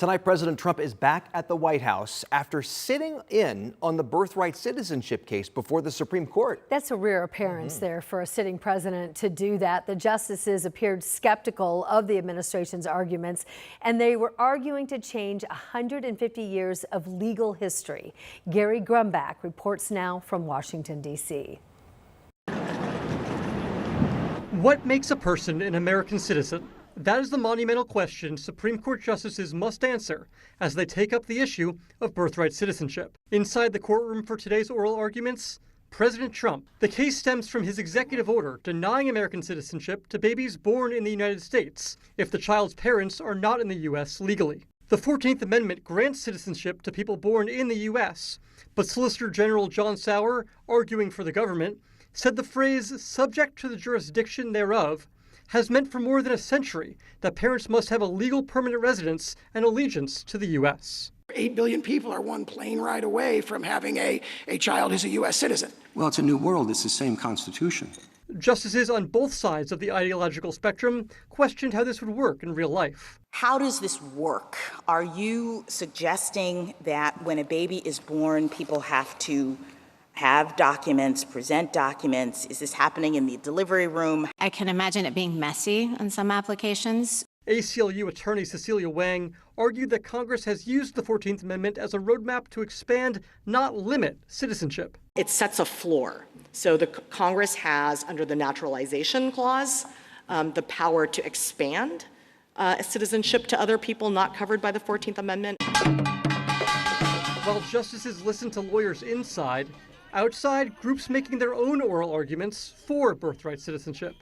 Tonight, President Trump is back at the White House after sitting in on the birthright citizenship case before the Supreme Court. That's a rare appearance there for a sitting president to do that. The justices appeared skeptical of the administration's arguments, and they were arguing to change 150 years of legal history. Gary Grumbach reports now from Washington, D.C. What makes a person an American citizen? That is the monumental question Supreme Court justices must answer as they take up the issue of birthright citizenship. Inside the courtroom for today's oral arguments, President Trump. The case stems from his executive order denying American citizenship to babies born in the United States if the child's parents are not in the U.S. legally. The 14th Amendment grants citizenship to people born in the U.S., but Solicitor General John Sauer, arguing for the government, said the phrase "subject to the jurisdiction thereof" has meant for more than a century that parents must have a legal permanent residence and allegiance to the U.S. 8 billion people are one plane ride away from having a child who's a U.S. citizen. Well, it's a new world. It's the same Constitution. Justices on both sides of the ideological spectrum questioned how this would work in real life. How does this work? Are you suggesting that when a baby is born, people have to have documents, present documents? Is this happening in the delivery room? I can imagine it being messy in some applications. ACLU attorney Cecilia Wang argued that Congress has used the 14th Amendment as a roadmap to expand, not limit, citizenship. It sets a floor. So the Congress has, under the naturalization clause, the power to expand citizenship to other people not covered by the 14th Amendment. While justices listen to lawyers inside, outside, groups making their own oral arguments for birthright citizenship.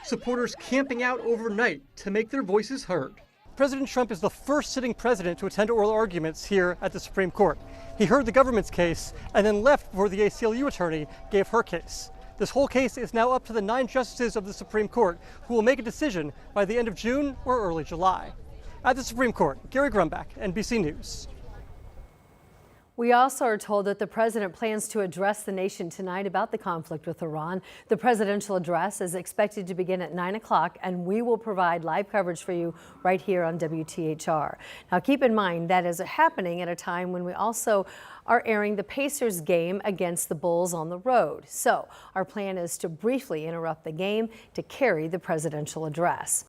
Supporters camping out overnight to make their voices heard. President Trump is the first sitting president to attend oral arguments here at the Supreme Court. He heard the government's case and then left before the ACLU attorney gave her case. This whole case is now up to the 9 justices of the Supreme Court, who will make a decision by the end of June or early July. At the Supreme Court, Gary Grumbach, NBC News. We also are told that the president plans to address the nation tonight about the conflict with Iran. The presidential address is expected to begin at 9 o'clock, and we will provide live coverage for you right here on WTHR. Now, keep in mind that is happening at a time when we also are airing the Pacers game against the Bulls on the road. So our plan is to briefly interrupt the game to carry the presidential address.